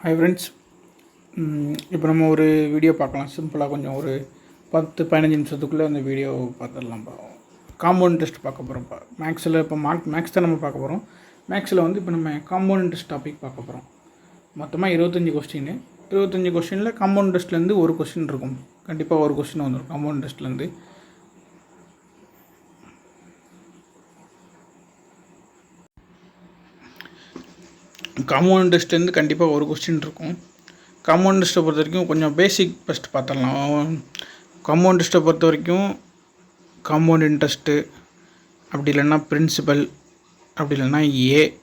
Hi friends. இப்போ நம்ம ஒரு வீடியோ பார்க்கலாம். சிம்பிளாக கொஞ்சம் ஒரு 10-15 நிமிஷத்துக்குள்ளே அந்த வீடியோ பார்த்துடலாம்ப்பா. காம்பவுண்ட் இன்ட்ரெஸ்ட் பார்க்க போகிறோம்ப்பா. மேக்ஸில் இப்போ மேக்ஸ் தான் நம்ம பார்க்க போகிறோம். மேக்ஸில் வந்து இப்போ நம்ம காம்பவுண்ட் இன்ட்ரெஸ்ட் டாபிக் பார்க்க போகிறோம். மொத்தமாக 25 கொஸ்டின். 25 கொஸ்டினில் காம்பவுண்ட் இன்ட்ரெஸ்ட்லேருந்து ஒரு கொஸ்டின் இருக்கும். கண்டிப்பாக ஒரு கொஸ்டின் வந்துடும் காம்பவுண்ட் இன்ட்ரெஸ்ட்லேருந்து. காம்பவுண்ட் இன்ட்ரெஸ்ட்லேருந்து கண்டிப்பாக ஒரு கொஸ்டின் இருக்கும். காம்பவுண்ட் இன்ட்ரெஸ்ட்டை பொறுத்த வரைக்கும் கொஞ்சம் பேசிக் ஃபஸ்ட்டு பார்த்துடலாம். காம்பவுண்ட் இன்ட்ரெஸ்ட்டை பொறுத்த வரைக்கும் காம்பவுண்ட் இன்ட்ரெஸ்ட்டு, அப்படி இல்லைன்னா பிரின்சிபல், அப்படி இல்லைன்னா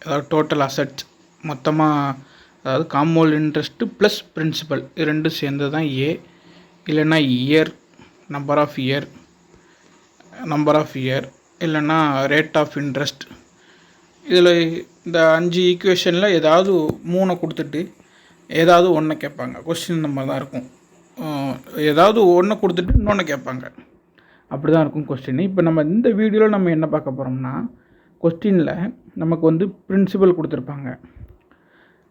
அதாவது டோட்டல் அசட்ஸ் மொத்தமாக, அதாவது காம்பவுண்ட் இன்ட்ரெஸ்ட்டு ப்ளஸ் பிரின்சிபல் இது ரெண்டும் சேர்ந்து தான் இல்லைன்னா இயர், நம்பர் ஆஃப் இயர் இல்லைன்னா ரேட் ஆஃப் இன்ட்ரெஸ்ட். இதில் இந்த 5 ஈக்குவேஷனில் ஏதாவது 3 கொடுத்துட்டு ஏதாவது ஒன்றை கேட்பாங்க. கொஸ்டின் நம்ம தான் இருக்கும். ஏதாவது ஒன்றை கொடுத்துட்டு இன்னொன்று கேட்பாங்க. அப்படி தான் இருக்கும் கொஸ்டின். இப்போ நம்ம இந்த வீடியோவில் நம்ம என்ன பார்க்க போகிறோம்னா, கொஸ்டினில் நமக்கு வந்து பிரின்சிபல் கொடுத்துருப்பாங்க,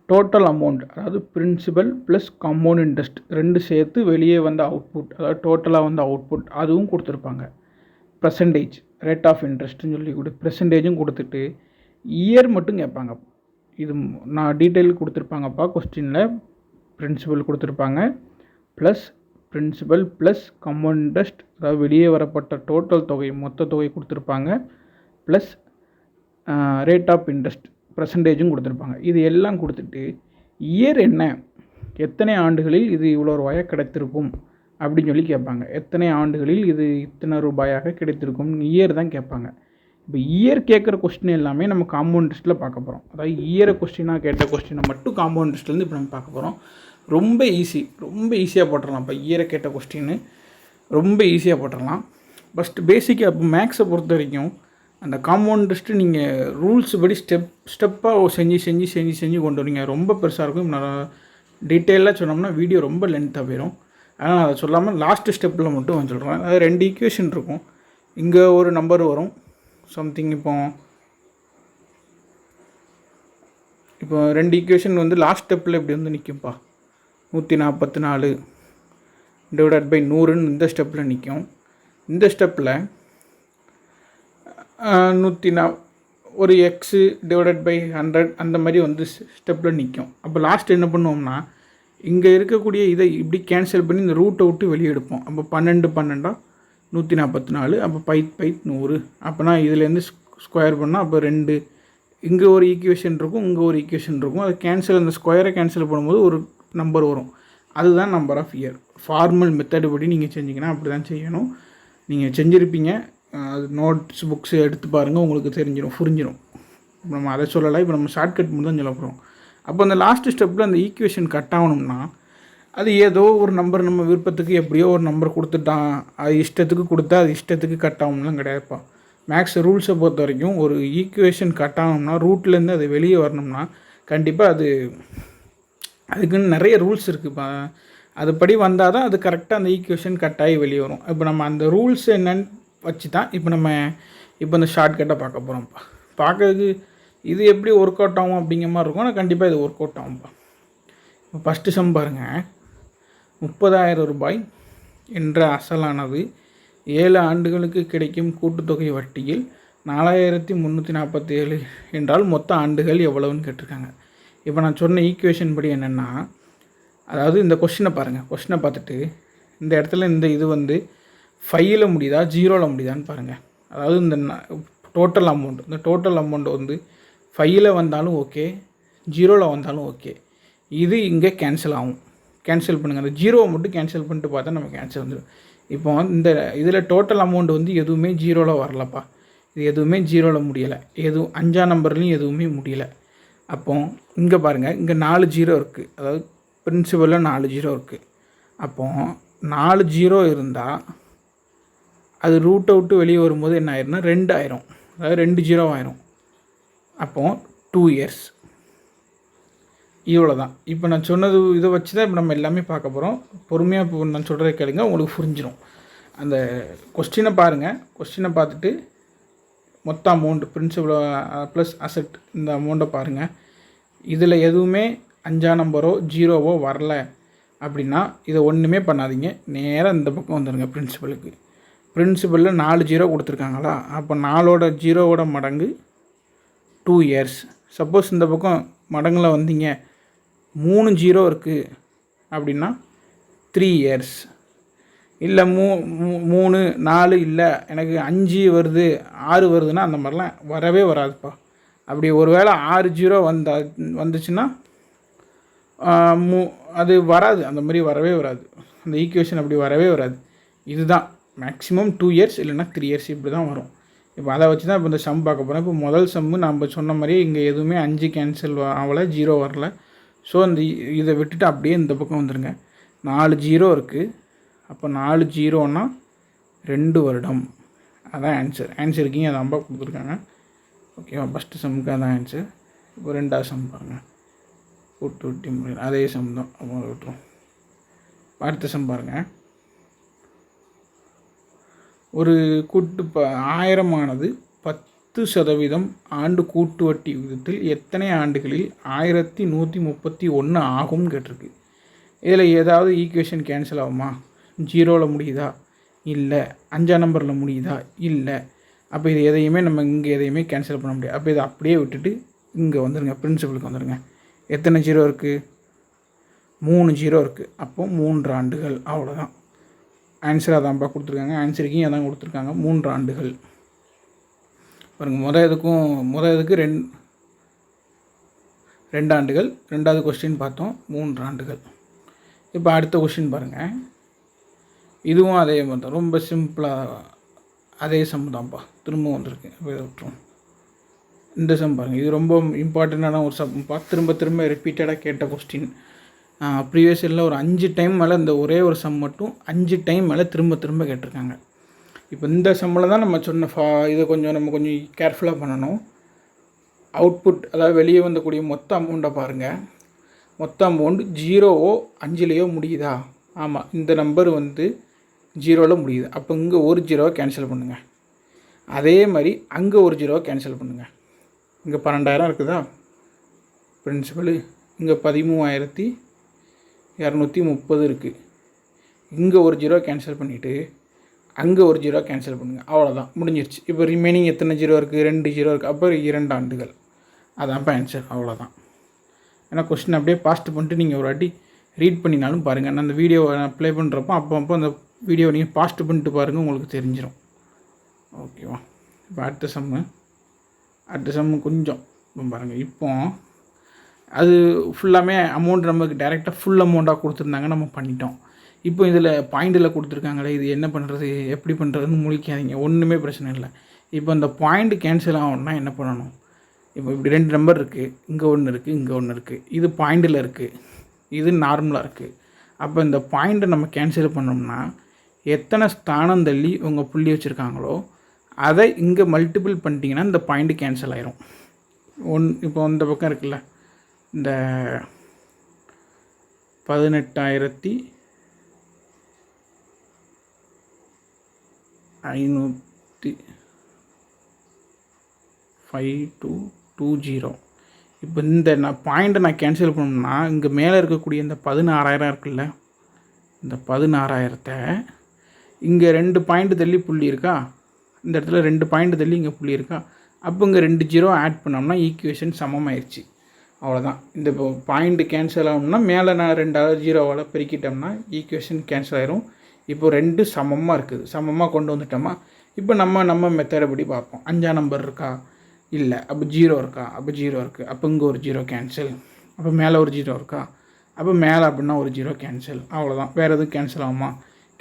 டோட்டல் அமௌண்ட், அதாவது பிரின்சிபல் ப்ளஸ் காம்பவுண்ட் இன்ட்ரெஸ்ட் ரெண்டு சேர்த்து வெளியே வந்த அவுட்புட், அதாவது டோட்டலாக வந்து அவுட்புட் அதுவும் கொடுத்துருப்பாங்க. பர்சன்டேஜ், ரேட் ஆஃப் இன்ட்ரெஸ்ட்டுன்னு சொல்லி பர்சன்டேஜும் கொடுத்துட்டு இயர் மட்டும் கேட்பாங்க. இது நான் டீட்டெயில் கொடுத்துருப்பாங்கப்பா. கொஸ்டினில் பிரின்சிபல் கொடுத்துருப்பாங்க, plus principal plus compound interest, அதாவது வெளியே வரப்பட்ட டோட்டல் தொகை மொத்த தொகை கொடுத்துருப்பாங்க, ப்ளஸ் ரேட் ஆஃப் இன்ட்ரெஸ்ட் பர்சன்டேஜும் கொடுத்துருப்பாங்க. இது எல்லாம் கொடுத்துட்டு இயர் என்ன, எத்தனை ஆண்டுகளில் இது இவ்வளோ ரூபாயாக கிடைத்திருக்கும் அப்படின்னு சொல்லி கேட்பாங்க. எத்தனை ஆண்டுகளில் இது இத்தனை ரூபாயாக கிடைத்திருக்கும் இயர் தான் கேட்பாங்க. இப்போ இயர் கேட்குற கொஸ்டின் எல்லாமே நம்ம காம்பவுண்ட் இன்ட்ரெஸ்ட்டில் பார்க்க போகிறோம். அதாவது இயரை கொஸ்டினாக கேட்ட கொஸ்டினை மட்டும் காம்பவுண்ட் இன்ட்ரெஸ்ட்லேருந்து இப்போ நம்ம பார்க்க போகிறோம். ரொம்ப ஈஸியாக போட்டுடலாம். இப்போ இயரை கேட்ட கொஸ்டின் ரொம்ப ஈஸியாக போட்டுடலாம். ஃபஸ்ட்டு பேசிக்காக இப்போ மேக்ஸை பொறுத்த வரைக்கும் அந்த காம்பவுண்ட் இன்ட்ரெஸ்ட்டு நீங்கள் ரூல்ஸ் படி ஸ்டெப்பாக செஞ்சு கொண்டு வரீங்க. ரொம்ப பெருசாக இருக்கும். நான் டீட்டெயிலாக சொன்னோம்னா வீடியோ ரொம்ப லென்த்தாக போயிடும். அதனால் அதை சொல்லாமல் லாஸ்ட்டு ஸ்டெப்பில் மட்டும் சொல்கிறேன். அதாவது 2 ஈக்குவேஷன் இருக்கும். இங்கே ஒரு நம்பர் வரும் சம்திங். இப்போ 2 ஈக்குவேஷன் வந்து லாஸ்ட் ஸ்டெப்பில் இப்படி வந்து நிற்கும்ப்பா. 144 டிவைடட் பை 100ன்னு இந்த ஸ்டெப்பில் நிற்கும். இந்த ஸ்டெப்பில் 140 ஒரு எக்ஸு டிவைடட் பை 100 அந்த மாதிரி வந்து ஸ்டெப்பில் நிற்கும். அப்போ லாஸ்ட் என்ன பண்ணுவோம்னா, இங்கே இருக்கக்கூடிய இதை இப்படி கேன்சல் பண்ணி இந்த ரூட்டை விட்டு வெளியே எடுப்போம். அப்போ 12 144, அப்போ 100. அப்போனா இதுலேருந்து ஸ்கொயர் பண்ணால் அப்போ 2 இங்கே ஒரு ஈக்குவேஷன் இருக்கும், இங்கே ஒரு ஈக்குவேஷன் இருக்கும். அது கேன்சல், அந்த ஸ்கொயரை கேன்சல் பண்ணும்போது ஒரு நம்பர் வரும். அதுதான் number of year. Formal method படி நீங்கள் செஞ்சிங்கன்னா அப்படி தான் செய்யணும். நீங்கள் செஞ்சுருப்பீங்க. அது நோட்ஸ் புக்ஸ் எடுத்து பாருங்கள், உங்களுக்கு புரிஞ்சிடும். நம்ம அதை சொல்லலை. இப்போ நம்ம ஷார்ட்கட் மட்டும் தான் சொல்ல போகிறோம். அப்போ அந்த லாஸ்ட் ஸ்டெப்பில் அந்த ஈக்குவேஷன் கட் ஆகணும்னா, அது ஏதோ ஒரு நம்பர் நம்ம விருப்பத்துக்கு எப்படியோ ஒரு நம்பர் கொடுத்துட்டான், அது இஷ்டத்துக்கு கொடுத்தா அது இஷ்டத்துக்கு கட் ஆகணும்லாம் கிடையாதுப்பா. மேக்ஸ் ரூல்ஸை பொறுத்த வரைக்கும் ஒரு ஈக்குவேஷன் கட் ஆகணும்னா, ரூட்லேருந்து அது வெளியே வரணும்னா கண்டிப்பாக அதுக்குன்னு நிறைய ரூல்ஸ் இருக்குதுப்பா. அதுபடி வந்தால் தான் அது கரெக்டாக அந்த ஈக்குவேஷன் கட் ஆகி வெளியே வரும். இப்போ நம்ம அந்த ரூல்ஸ் என்னன்னு வச்சு தான் இப்போ இந்த ஷார்ட்கட்டை பார்க்க போகிறோம்ப்பா. பார்க்கறதுக்கு இது எப்படி ஒர்க் அவுட் ஆகும் அப்படிங்கிற மாதிரி இருக்கும். ஆனால் கண்டிப்பாக இது ஒர்க் அவுட் ஆகும்ப்பா. இப்போ ஃபஸ்ட்டு சம் பாருங்கள். 30,000 ரூபாய் என்ற அசலானது 7 ஆண்டுகளுக்கு கிடைக்கும் கூட்டுத்தொகை வட்டியில் 4,347 என்றால் மொத்த ஆண்டுகள் எவ்வளவுன்னு கேட்டிருக்காங்க. இப்போ நான் சொன்ன ஈக்குவேஷன் படி என்னென்னா, அதாவது இந்த கொஸ்டினை பாருங்கள். கொஸ்டினை பார்த்துட்டு இந்த இடத்துல இது வந்து 5ல் முடியுதா 0ல் முடியுதான்னு பாருங்கள். அதாவது இந்த டோட்டல் அமௌண்ட் வந்து 5ல் வந்தாலும் ஓகே, 0ல் வந்தாலும் ஓகே. இது இங்கே கேன்சல் ஆகும். கேன்சல் பண்ணுங்கள். அந்த 0வை மட்டும் கேன்சல் பண்ணிட்டு பார்த்தா நமக்கு கேன்சல் வந்துடும். இப்போ இந்த இதில் டோட்டல் அமௌண்ட் வந்து எதுவுமே 0ல் வரலப்பா. இது எதுவுமே 0ல் முடியலை. 5ஆம் நம்பர்லேயும் எதுவுமே முடியலை. அப்போ இங்கே பாருங்கள், இங்கே 4 0 இருக்குது. அதாவது பிரின்சிபலில் 4 0 இருக்குது. அப்போது 4 0 இருந்தால் அது ரூட்டை விட்டு வெளியே வரும்போது என்ன ஆயிரும்னா 2 ஆயிரும். அதாவது 2 0 ஆயிரும். அப்போது 2 years. இவ்வளோ தான். இப்போ நான் சொன்னது இதை வச்சு தான் இப்போ நம்ம எல்லாமே பார்க்க போகிறோம். பொறுமையாக இப்போ நான் சொல்கிறத கேளுங்க, உங்களுக்கு புரிஞ்சிடும். அந்த கொஸ்டினை பாருங்கள். கொஸ்டினை பார்த்துட்டு மொத்த அமௌண்ட் பிரின்சிபல் ப்ளஸ் அசெட் இந்த அமௌண்ட்டை பாருங்கள். இதில் எதுவுமே 5ஆம் நம்பரோ 0வோ வரல அப்படின்னா இதை ஒன்றுமே பண்ணாதீங்க, நேராக இந்த பக்கம் வந்துடுங்க பிரின்சிபலுக்கு. பிரின்சிபலில் 4 0 கொடுத்துருக்காங்களா, அப்போ 4ஓட 0ஓட மடங்கு 2 இயர்ஸ். சப்போஸ் இந்த பக்கம் மடங்கில் வந்தீங்க 3 0 இருக்குது அப்படின்னா 3 இயர்ஸ். இல்லை 3 4 இல்லை எனக்கு 5 வருது 6 வருதுன்னா அந்த மாதிரிலாம் வரவே வராதுப்பா. அப்படி ஒரு வேளை 6 0 வந்துச்சுன்னா அது வராது, அந்த மாதிரி வரவே வராது, அந்த ஈக்குவேஷன் அப்படி வரவே வராது. இதுதான் மேக்ஸிமம் 2 இயர்ஸ் இல்லைன்னா 3 இயர்ஸ் இப்படி தான் வரும். இப்போ அதை வச்சு தான் இப்போ இந்த சம் பார்க்க போகிறோம். இப்போ முதல் சம்மு நம்ம சொன்ன மாதிரியே இங்கே எதுவுமே 5 கேன்சல் ஆகலை, 0 வரல. ஸோ இதை விட்டுட்டு அப்படியே இந்த பக்கம் வந்துடுங்க. 4 0 இருக்குது, அப்போ 4 0ன்னா 2 வருடம். அதான் ஆன்சருக்கீங்க அதான்பா கொடுத்துருக்காங்க. ஓகேவா, ஃபஸ்ட்டு சம்முக்கு அதான் ஆன்சர். இப்போ 2ஆவது சம் பாருங்கள், கூட்டு வட்டி முறை அதே சம் தான், அப்போ விட்டுரும். அடுத்த சம் பாருங்கள். ஒரு கூட்டு 1000 10% ஆண்டு கூட்டு வட்டி விகிதத்தில் எத்தனை ஆண்டுகளில் 1131 ஆகும்னு கேட்டிருக்கு. இதில் ஏதாவது ஈக்குவேஷன் கேன்சல் ஆகுமா? 0ல் முடியுதா? இல்லை. 5ஆம் நம்பரில் முடியுதா? இல்லை. அப்போ இது எதையுமே நம்ம இங்கே எதையுமே கேன்சல் பண்ண முடியாது. அப்போ இதை அப்படியே விட்டுட்டு இங்கே வந்துடுங்க, பிரின்சிபலுக்கு வந்துடுங்க. எத்தனை 0 இருக்குது? 3 0 இருக்குது. அப்போது 3 ஆண்டுகள், அவ்வளோதான். ஆன்சர் அதான்ப்பா கொடுத்துருக்காங்க. ஆன்சருக்கும் அதான் கொடுத்துருக்காங்க, 3 ஆண்டுகள். பாருங்கள், முதல் இதுக்கு 2 ஆண்டுகள், 2வது கொஸ்டின் பார்த்தோம் 3 ஆண்டுகள். இப்போ அடுத்த கொஸ்டின் பாருங்கள். இதுவும் அதே மாதிரி தான், ரொம்ப சிம்பிளாக அதே சம் தான்ப்பா, திரும்ப வந்திருக்கு. இதை விட்டுரும். இந்த சம் பாருங்கள், இது ரொம்ப இம்பார்ட்டண்ட்டான ஒரு சம்ப்பா, திரும்ப ரிப்பீட்டடாக கேட்ட கொஸ்டின். ப்ரீவியஸ் இயரில் ஒரு 5 டைம் மேலே இந்த ஒரே ஒரு சம் மட்டும் 5 டைம் மேலே திரும்ப கேட்டிருக்காங்க. இப்போ இந்த சம்மில் தான் நம்ம சொன்ன இதை நம்ம கொஞ்சம் கேர்ஃபுல்லாக பண்ணணும். அவுட்புட், அதாவது வெளியே வந்தக்கூடிய மொத்த அமௌண்ட்டை பாருங்கள். மொத்த அமௌண்ட் 0வோ 5லேயோ முடியுதா? ஆமாம், இந்த நம்பர் 0ல் முடியுது. அப்போ இங்கே ஒரு 0வை கேன்சல் பண்ணுங்கள். அதே மாதிரி அங்கே ஒரு 0வை கேன்சல் பண்ணுங்கள். இங்கே 12,000 இருக்குதா பிரின்சிபலு, இங்கே 13,230 இருக்குது. இங்கே ஒரு 0 கேன்சல் பண்ணிவிட்டு அங்கே ஒரு 0 கேன்சல் பண்ணுங்கள், அவ்வளோதான், முடிஞ்சிருச்சு. இப்போ ரிமைனிங் எத்தனை 0 இருக்குது? 2 0 இருக்குது. அப்போ 2 ஆண்டுகள், அதான்ப்பா ஆன்சர், அவ்வளோதான். ஏன்னா கொஸ்டின் அப்படியே பாஸ்ட் பண்ணிட்டு நீங்கள் ஒரு வாட்டி ரீட் பண்ணினாலும் பாருங்கள். நான் அந்த வீடியோவை ப்ளே பண்ணுறப்போ அப்போ அந்த வீடியோவை நீங்கள் பாஸ்ட் பண்ணிட்டு பாருங்கள், உங்களுக்கு தெரிஞ்சிடும். ஓகேவா. இப்போ அடுத்த சம்மு கொஞ்சம் பாருங்கள். இப்போ அது ஃபுல்லாமே அமௌண்ட் நமக்கு டைரெக்டாக ஃபுல் அமௌண்ட்டாக கொடுத்துருந்தாங்க, நம்ம பண்ணிட்டோம். இப்போ இதில் பாயிண்டில் கொடுத்துருக்காங்களே, இது என்ன பண்ணுறது, எப்படி பண்ணுறதுன்னு முழிக்காதீங்க, ஒன்றுமே பிரச்சனை இல்லை. இப்போ அந்த பாயிண்ட் கேன்சல் ஆகணும்னா என்ன பண்ணணும்? இப்போ இப்படி 2 நம்பர் இருக்குது, இங்கே ஒன்று இருக்குது, இங்கே ஒன்று இருக்குது. இது பாயிண்டில் இருக்குது, இது நார்மலாக இருக்குது. அப்போ இந்த பாயிண்ட்டை நம்ம கேன்சல் பண்ணோம்னா எத்தனை ஸ்தானம் தள்ளி உங்கள் புள்ளி வச்சுருக்காங்களோ அதை இங்கே மல்டிபிள் பண்ணிட்டீங்கன்னா இந்த பாயிண்ட்டு கேன்சல் ஆயிரும். இப்போ இந்த பக்கம் இருக்குல்ல, இந்த 18,520. இப்போ இந்த பாயிண்ட்டை கேன்சல் பண்ணோம்னா இங்கே மேலே இருக்கக்கூடிய இந்த 16,000 இருக்குல்ல, இந்த 16,000த்தை இங்கே 2 பாயிண்ட் தள்ளி புள்ளி இருக்கா, இந்த இடத்துல 2 பாயிண்ட் தள்ளி இங்கே புள்ளி இருக்கா, அப்போ இங்கே 2 0 ஆட் பண்ணோம்னா ஈக்குவேஷன் சமமாயிருச்சு, அவ்வளோதான். இந்த இப்போ பாயிண்ட் கேன்சல் ஆகணும்னா மேலே நான் 2 0வால் பெருக்கிட்டோம்னா ஈக்குவேஷன் கேன்சல் ஆகிரும். இப்போ 2 சமமாக இருக்குது, சமமாக கொண்டு வந்துட்டோமா. இப்போ நம்ம மெத்தடை படி பார்ப்போம். 5ஆம் நம்பர் இருக்கா? இல்லை. அப்போ 0 இருக்கா? அப்போ 0 இருக்குது. அப்போ இங்கே ஒரு 0 கேன்சல். அப்போ மேலே ஒரு 0 இருக்கா? அப்போ மேலே அப்படின்னா ஒரு 0 கேன்சல், அவ்வளோதான். வேறு எதுவும் கேன்சல் ஆகுமா?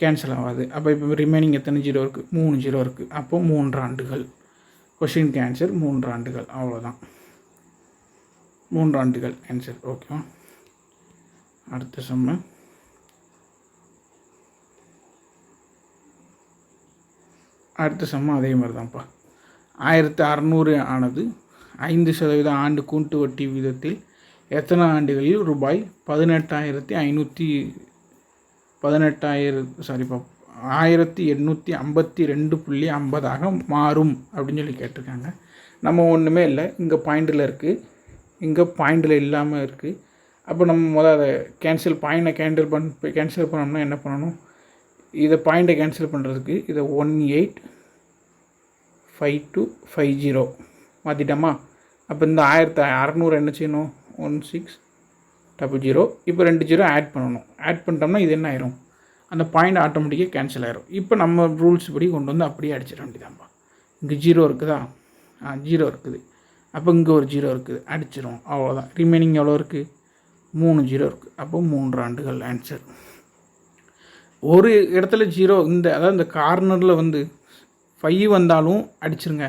கேன்சல் ஆகாது. அப்போ இப்போ ரிமைனிங் எத்தனை 0 இருக்குது? 3 0 இருக்குது. அப்போ 3 ஆண்டுகள். கொஷின் ஆன்சர் 3 ஆண்டுகள், அவ்வளோதான். 3 ஆண்டுகள் ஆன்சர். ஓகேவா. அடுத்த சம்மு. அதே மாதிரி தான்ப்பா. 1600 ஆனது 5% ஆண்டு கூட்டு வட்டி விகிதத்தில் எத்தனை ஆண்டுகளில் ரூபாய் 1852.50 மாறும் அப்படின்னு சொல்லி கேட்டிருக்காங்க. நம்ம ஒன்றுமே இல்லை, இங்கே பாயிண்டில் இருக்குது, இங்கே பாயிண்டில் இல்லாமல் இருக்குது. அப்போ நம்ம அதை கேன்சல் பாயிண்டை கேன்சல் பண்ணோம்னா என்ன பண்ணணும், இதை பாயிண்டை கேன்சல் பண்ணுறதுக்கு இதை 185250 மாற்றிட்டோமா. அப்போ இந்த 1600 என்ன செய்யணும், 1600. இப்போ 2 ஜீரோ ஆட் பண்ணணும். ஆட் பண்ணிட்டோம்னா இது என்ன ஆயிரும், அந்த பாயிண்ட் ஆட்டோமேட்டிக்காக கேன்சல் ஆயிரும். இப்போ நம்ம ரூல்ஸ் படி கொண்டு வந்து அப்படியே அடிச்சிட வேண்டியதான்ப்பா. இங்கே ஜீரோ இருக்குதா, ஜீரோ இருக்குது. அப்போ இங்கே ஒரு ஜீரோ இருக்குது, அடிச்சிடும். அவ்வளோதான். ரிமைனிங் எவ்வளோ இருக்குது, 3 ஜீரோ இருக்குது. அப்போ 3 ஆண்டுகள் ஆன்சர். ஒரு இடத்துல ஜீரோ, அதாவது இந்த கார்னரில் 5 வந்தாலும் அடிச்சிருங்க,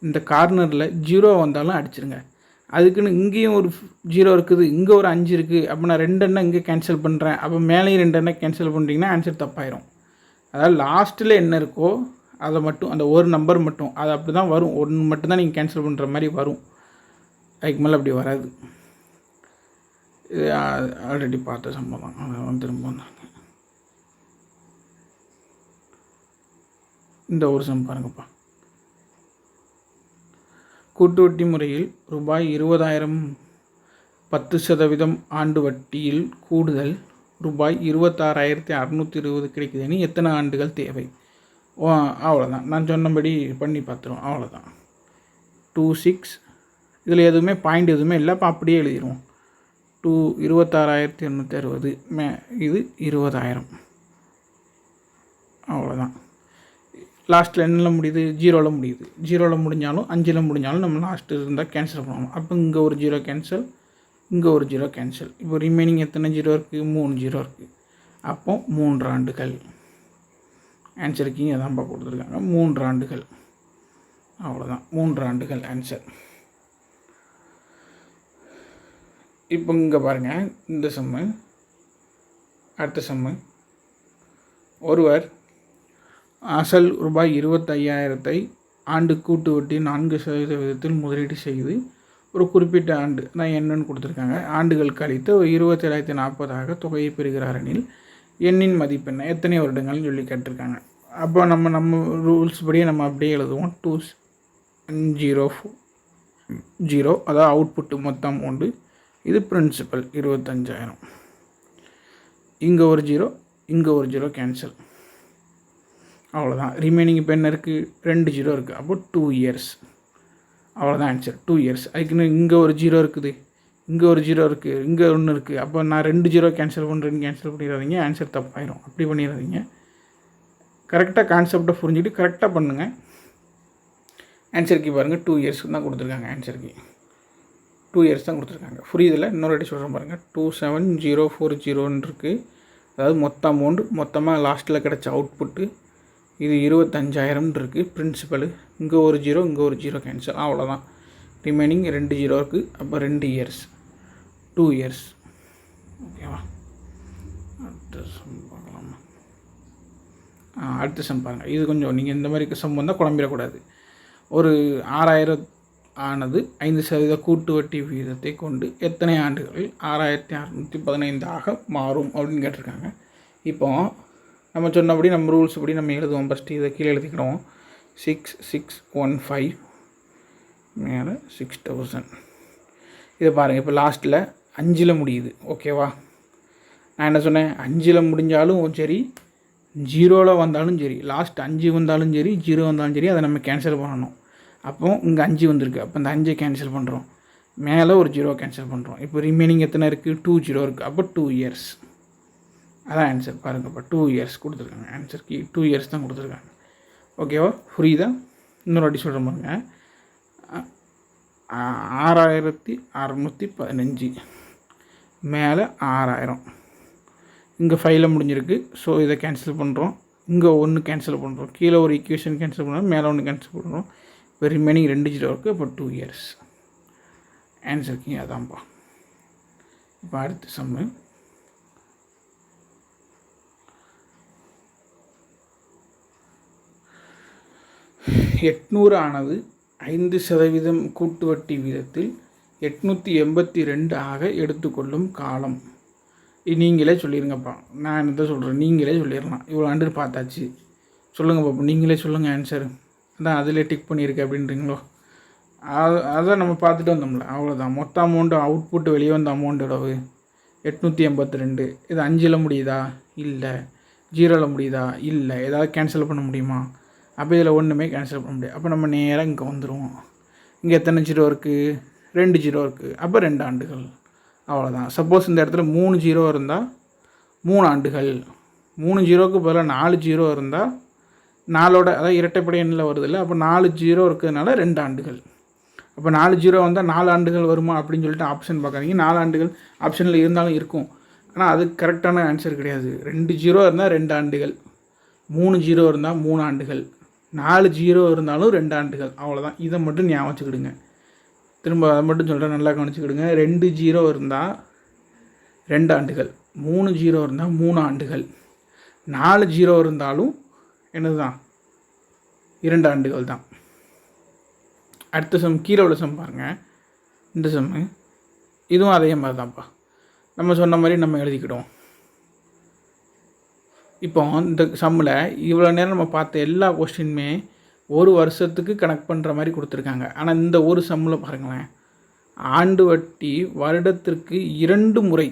இந்த கார்னரில் 0 வந்தாலும் அடிச்சிருங்க. அதுக்குன்னு இங்கேயும் ஒரு 0 இருக்குது, இங்கே ஒரு 5 இருக்குது. அப்போ நான் 2 எண்ணை இங்கே கேன்சல் பண்ணுறேன். அப்போ மேலேயும் 2 எண்ணை கேன்சல் பண்ணுறீங்கன்னா ஆன்சர் தப்பாயிரும். அதாவது லாஸ்ட்டில் என்ன இருக்கோ அதை மட்டும், அந்த ஒரு நம்பர் மட்டும் அது அப்படி தான் வரும். ஒன்று மட்டும் தான் நீங்கள் கேன்சல் பண்ணுற மாதிரி வரும், அதுக்கு மேலே அப்படி வராது. இது ஆல்ரெடி பார்த்த சம்பவம், அதை திரும்ப வந்தாங்க. இந்த ஒரு சம் பாருங்கப்பா. கூட்டு வட்டி முறையில் ரூபாய் 20,000 10% ஆண்டு வட்டியில் கூடுதல் ரூபாய் 26,620 கிடைக்குதுன்னு எத்தனை ஆண்டுகள் தேவை? அவ்வளோதான். நான் சொன்னபடி பண்ணி பார்த்துருவோம். அவ்வளோதான். 26 இதில் எதுவுமே பாயிண்ட் எதுவுமே இல்லை. அப்போ அப்படியே எழுதிடுவோம். 26,860 இது 20,000. அவ்வளோதான். லாஸ்ட்டில் என்னில் முடியுது, 0வில் முடியுது. 0வில் முடிஞ்சாலும் 5ல் முடிஞ்சாலும் நம்ம லாஸ்ட்டு இருந்தால் கேன்சல் பண்ணணும். அப்போ இங்கே ஒரு 0 கேன்சல், இங்கே ஒரு 0 கேன்சல். இப்போ ரிமைனிங் எத்தனை 0 இருக்குது, 3 0 இருக்குது. அப்போ 3 ஆண்டுகள். ஆன்சருக்கு இங்கே தான் கொடுத்துருக்காங்க, 3 ஆண்டுகள். அவ்வளோதான், 3 ஆண்டுகள் ஆன்சர். இப்போ இங்கே பாருங்கள், இந்த சம்மு. அடுத்த சம்மு. ஒருவர் அசல் ரூபாய் 25,000 ஆண்டு கூட்டு வட்டி 4% முதலீடு செய்து ஒரு குறிப்பிட்ட ஆண்டு தான் என்னன்னு கொடுத்துருக்காங்க. ஆண்டுகள் கழித்து ஒரு 27,040 தொகையை பெறுகிறார் எனில் எண்ணின் மதிப்பெண்ணை எத்தனை வருடங்கள்னு சொல்லி கேட்டிருக்காங்க. அப்போ நம்ம ரூல்ஸ் படியே நம்ம அப்படியே எழுதுவோம். 2040, அதாவது அவுட்புட்டு மொத்தம் உண்டு. இது பிரின்சிபல் 25,000. இங்கே ஒரு 0, இங்கே ஒரு 0 கேன்சல். அவ்வளோதான். ரிமைனிங் இப்போ என்ன இருக்குது, 2 0 இருக்குது. அப்போ 2 இயர்ஸ். அவ்வளோதான் ஆன்சர், 2 இயர்ஸ். அதுக்குன்னு இங்கே ஒரு 0 இருக்குது, இங்கே ஒரு 0 இருக்குது, இங்கே ஒன்று இருக்குது. அப்போ நான் 2 0 கேன்சல் பண்ணுறேன்னு கேன்சல் பண்ணிடாதீங்க, ஆன்சர் தப்பாயிடும். அப்படி பண்ணிடாதீங்க. கரெக்டாக கான்செப்டை புரிஞ்சுட்டு கரெக்டாக பண்ணுங்கள். ஆன்சருக்கு பாருங்கள், 2 இயர்ஸ்க்கு தான் கொடுத்துருக்காங்க. ஆன்சருக்கு 2 இயர்ஸ் தான் கொடுத்துருக்காங்க. புரியுதில்ல? இன்னொரு வாட்டி சொல்கிறேன் பாருங்கள். 27,040 இருக்குது. அதாவது மொத்த அமௌண்ட், மொத்தமாக லாஸ்ட்டில் கிடச்ச அவுட்புட்டு இது 25,000 இருக்குது. பிரின்சிபலு இங்கே ஒரு 0, இங்கே ஒரு 0 கேன்சல். அவ்வளோதான். ரிமைனிங் 2 0 இருக்குது. அப்போ 2 இயர்ஸ், 2 இயர்ஸ். ஓகேவா? அடுத்த சம் பார்க்கலாமா? அடுத்த சம் பாருங்கள். இது கொஞ்சம் நீங்கள் இந்த மாதிரி சம் வந்தால் குழம்பிடக்கூடாது. ஒரு 6,000 ஆனது 5% கூட்டு வட்டி விகிதத்தை கொண்டு எத்தனை ஆண்டுகளில் 6,615 மாறும் அப்படின்னு கேட்டிருக்காங்க. இப்போ நம்ம சொன்னபடி நம்ம ரூல்ஸ் படி நம்ம எழுதுவோம். ஃபஸ்ட்டு இதை கீழே எழுதிக்கிடுவோம். 6615 மேலே 6,000. இதை பாருங்கள். இப்போ லாஸ்ட்டில் 5ல் முடியுது. ஓகேவா? நான் என்ன சொன்னேன், 5ல் முடிஞ்சாலும் சரி, 0வில் வந்தாலும் சரி, லாஸ்ட் 5 வந்தாலும் சரி, 0 வந்தாலும் சரி, அதை நம்ம கேன்சல் பண்ணணும். அப்போ இங்கே 5 வந்திருக்கு. அப்போ இந்த 5 கேன்சல் பண்ணுறோம். மேலே ஒரு 0 கேன்சல் பண்ணுறோம். இப்போ ரிமைனிங் எத்தனை இருக்குது, 2 0 இருக்குது. அப்போ 2 இயர்ஸ். அதான் ஆன்சர். பாருங்கள், இப்போ 2 இயர்ஸ் கொடுத்துருக்காங்க. ஆன்சருக்கு 2 இயர்ஸ் தான் கொடுத்துருக்காங்க. ஓகேவா? புரியுதா? இன்னொரு வாட்டி சொல்கிற பாருங்க. 6,615 மேலே 6,000. இங்கே 5ல் முடிஞ்சிருக்கு. ஸோ இதை கேன்சல் பண்ணுறோம். இங்கே 1 கேன்சல் பண்ணுறோம். கீழே ஒரு ஈக்குவேஷன் கேன்சல் பண்ணுறோம், மேலே 1 கேன்சல் பண்ணுறோம். இப்போ ரிமைனிங் 2 0 இருக்குது. அப்போ 2 இயர்ஸ். ஆன்சருக்கு அதான்ப்பா. இப்போ அடுத்த சம்மு. எட்நூறு ஆனது 5% கூட்டு வட்டி வீதத்தில் 882 எடுத்துக்கொள்ளும் காலம். நீங்களே சொல்லிடுங்கப்பா. நான் என்னதான் சொல்கிறேன், நீங்களே சொல்லிடலாம். இவ்வளோ ஆண்டு பார்த்தாச்சு. சொல்லுங்கள் பாப்பா, நீங்களே சொல்லுங்கள் ஆன்சர். அதான் அதிலே டிக் பண்ணியிருக்கு அப்படின்றீங்களோ? அதான் நம்ம பார்த்துட்டு வந்தோம்ல, அவ்வளோதான். மொத்த அமௌண்ட்டு அவுட்புட் வெளியே வந்த அமௌண்ட் எவ்வளவு, 882. இது 5ல் முடியுதா? இல்லை. 0ல் முடியுதா? இல்லை. ஏதாவது கேன்சல் பண்ண முடியுமா? அப்போ இதில் ஒன்றுமே கேன்சல் பண்ண முடியாது. அப்போ நம்ம நேராக இங்கே வந்துடுவோம். இங்கே எத்தனை 0 இருக்குது? 2 0 இருக்குது. அப்போ 2 ஆண்டுகள். அவ்வளோதான். சப்போஸ் இந்த இடத்துல 3 0 இருந்தால் 3 ஆண்டுகள். 3 0க்கு பதிலாக 4 0 இருந்தால் 4ஓட அதாவது இரட்டைப்படை எண்ணில் வருது இல்லை, அப்போ 4 0 இருக்கிறதுனால 2 ஆண்டுகள். அப்போ 4 0 வந்தால் 4 ஆண்டுகள் வருமா அப்படின்னு சொல்லிட்டு ஆப்ஷன் பார்க்குறீங்க. 4 ஆண்டுகள் ஆப்ஷனில் இருந்தாலும் இருக்கும், ஆனால் அது கரெக்டான ஆன்சர் கிடையாது. 2 0 இருந்தால் 2 ஆண்டுகள், 3 0 இருந்தால் 3 ஆண்டுகள், 4 0 இருந்தாலும் 2 ஆண்டுகள். அவ்வளோதான். இதை மட்டும் ஞாபகம் வச்சுக்கிடுங்க. திரும்ப அதை மட்டும் சொல்கிறேன், நல்லா கவனிச்சுக்கிடுங்க. 2 0 இருந்தால் 2 ஆண்டுகள், 3 0 இருந்தால் 3 ஆண்டுகள், 4 0 இருந்தாலும் என்னது தான்? 2 ஆண்டுகள் தான். அடுத்த சம் கீழே உள்ள சம் பாருங்கள். இந்த சம்மு இதுவும் அதே மாதிரி தான்ப்பா. நம்ம சொன்ன மாதிரி நம்ம எழுதிக்கிடுவோம். இப்போ இந்த சம்மில் இவ்வளோ நேரம் நம்ம பார்த்த எல்லா கொஸ்டினுமே ஒரு வருஷத்துக்கு கனெக்ட் பண்ணுற மாதிரி கொடுத்துருக்காங்க. ஆனால் இந்த ஒரு சம்மில் பாருங்களேன், ஆண்டு வட்டி வருடத்திற்கு 2 முறை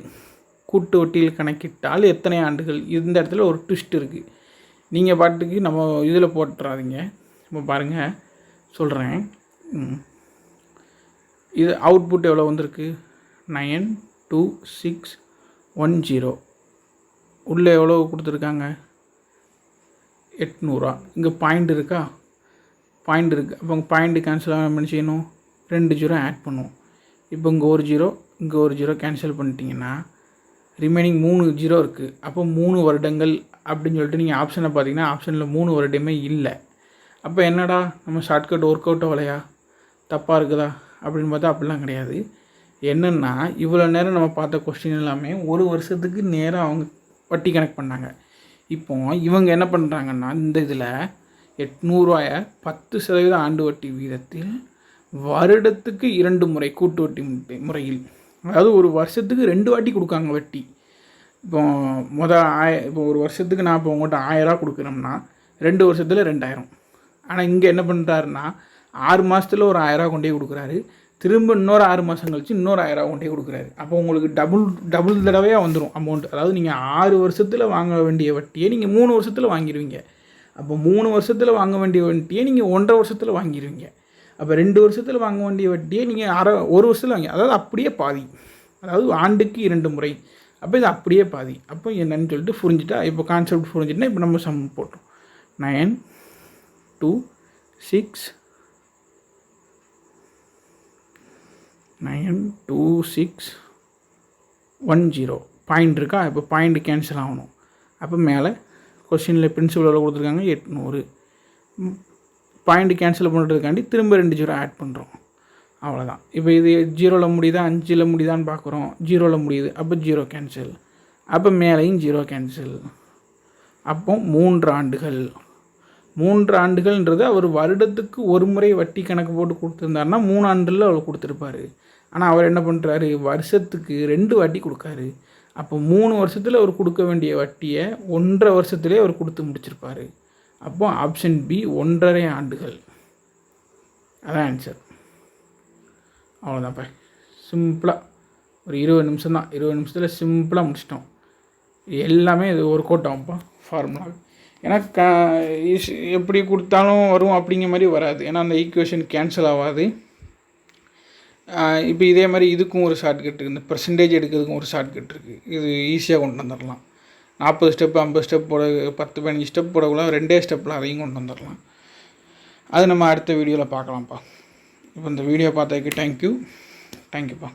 கூட்டு வட்டியில் கணக்கிட்டால் எத்தனை ஆண்டுகள்? இந்த இடத்துல ஒரு ட்விஸ்ட் இருக்குது. நீங்கள் பாட்டுக்கு நம்ம இதில் போட்டுறாதீங்க. இப்போ பாருங்கள் சொல்கிறேன். இது அவுட்புட் எவ்வளோ வந்திருக்கு? 92610. உள்ளே எவ்வளோ கொடுத்துருக்காங்க? 800. இங்கே பாயிண்ட் இருக்கா? பாயிண்ட் இருக்குது. அப்போ பாயிண்ட் கேன்சல் ஆக என்ன செய்யணும்? 2 0 ஆட் பண்ணுவோம். இப்போ இங்கே ஒரு 0 இங்கே ஒரு 0 கேன்சல் பண்ணிட்டீங்கன்னா ரிமைனிங் 3 0 இருக்குது. அப்போ 3 வருடங்கள் அப்படின்னு சொல்லிட்டு நீங்கள் ஆப்ஷனை பார்த்தீங்கன்னா ஆப்ஷனில் 3 வருடமே இல்லை. அப்போ என்னடா நம்ம ஷார்ட்கட் ஒர்க் அவுட் ஆகலையா, தப்பாக இருக்குதா அப்படின்னு பார்த்தா அப்படிலாம் கிடையாது. என்னென்னா இவ்வளோ நேரம் நம்ம பார்த்த கொஸ்டின் எல்லாமே ஒரு வருஷத்துக்கு நேராக அவங்க வட்டி கணக்கு பண்ணாங்க. இப்போ இவங்க என்ன பண்ணுறாங்கன்னா இந்த இதில் 800 10% ஆண்டு வட்டி வீதத்தில் வருடத்துக்கு 2 முறை கூட்டு வட்டி முறையில், அதாவது ஒரு வருஷத்துக்கு 2 வாட்டி கொடுக்காங்க வட்டி. இப்போ இப்போ ஒரு வருஷத்துக்கு நான் இப்போ உங்கள்கிட்ட 1000 கொடுக்குறோம்னா 2 வருஷத்தில் 2000. ஆனால் இங்கே என்ன பண்ணுறாருன்னா 6 மாதத்தில் ஒரு 1000 கொண்டே கொடுக்குறாரு, திரும்ப இன்னொரு 6 மாதம் கழிச்சு இன்னொரு 1000 கொண்டே கொடுக்குறாரு. அப்போ உங்களுக்கு டபுள் தடவையாக வந்துடும் அமௌண்ட். அதாவது நீங்கள் 6 வருஷத்தில் வாங்க வேண்டிய வட்டியை நீங்கள் 3 வருஷத்தில் வாங்கிடுவீங்க. அப்போ 3 வருஷத்தில் வாங்க வேண்டிய வட்டியை நீங்கள் 1.5 வருஷத்தில் வாங்கிடுவீங்க. அப்போ 2 வருஷத்தில் வாங்க வேண்டிய வட்டியை நீங்கள் 1 வருஷத்தில் வாங்கி, அதாவது அப்படியே பாதி, அதாவது ஆண்டுக்கு 2 முறை. அப்போ இது அப்படியே பாதி. அப்போ என்னன்னு சொல்லிட்டு புரிஞ்சுட்டா, இப்போ கான்செப்ட் புரிஞ்சுட்டுனா இப்போ நம்ம சம் போட்டோம். 92610 பாயிண்ட் இருக்கா? இப்போ பாயிண்ட் கேன்சல் ஆகணும். அப்போ மேலே கொஸ்டினில் பிரின்சிபல் எவ்வளோ கொடுத்துருக்காங்க? 800. பாயிண்ட் கேன்சல் பண்ணுறதுக்காண்டி திரும்ப 2 0 ஆட் பண்ணுறோம். அவ்வளோதான். இப்போ இது 0ல் முடியுதா 5ல் முடியுதான்னு பார்க்குறோம். 0ல் முடியுது, அப்போ 0 கேன்சல். அப்போ மேலேயும் 0 கேன்சல். அப்போ 3 ஆண்டுகள். 3 ஆண்டுகள்ன்றது அவர் வருடத்துக்கு ஒரு முறை வட்டி கணக்கு போட்டு கொடுத்துருந்தாருன்னா 3 ஆண்டுகளில் அவர் கொடுத்துருப்பாரு. ஆனால் அவர் என்ன பண்ணுறாரு? வருஷத்துக்கு 2 வாட்டி கொடுக்காரு. அப்போ 3 வருஷத்தில் அவர் கொடுக்க வேண்டிய வட்டியை 1.5 வருஷத்துலேயே அவர் கொடுத்து முடிச்சிருப்பார். அப்போ ஆப்ஷன் பி 1.5 ஆண்டுகள். அதான் ஆன்சர். அவ்வளோதான்ப்பா. சிம்பிளாக ஒரு 20 நிமிஷம் தான். 20 நிமிஷத்தில் சிம்பிளாக முடிச்சிட்டோம். எல்லாமே இது ஒர்க் அவுட் ஆகும்ப்பா ஃபார்முலா. ஏன்னா எப்படி கொடுத்தாலும் வரும் அப்படிங்கிற மாதிரி வராது. ஏன்னா அந்த ஈக்குவேஷன் கேன்சல் ஆகாது. இப்போ இதே மாதிரி இதுக்கும் ஒரு ஷார்ட்கட் இருக்குது. இந்த பெர்சன்டேஜ் எடுக்கிறதுக்கும் ஒரு ஷார்ட்கட் இருக்குது. இது ஈஸியாக கொண்டு வந்துடலாம். 40 ஸ்டெப்பு 50 ஸ்டெப் போட 10-15 ஸ்டெப் போடக்குள்ள 2 ஸ்டெப்பில் அதையும் கொண்டு வந்துடலாம். அது நம்ம அடுத்த வீடியோவில் பார்க்கலாம்ப்பா. இப்போ இந்த வீடியோ பார்த்ததுக்கு தேங்க்யூப்பா.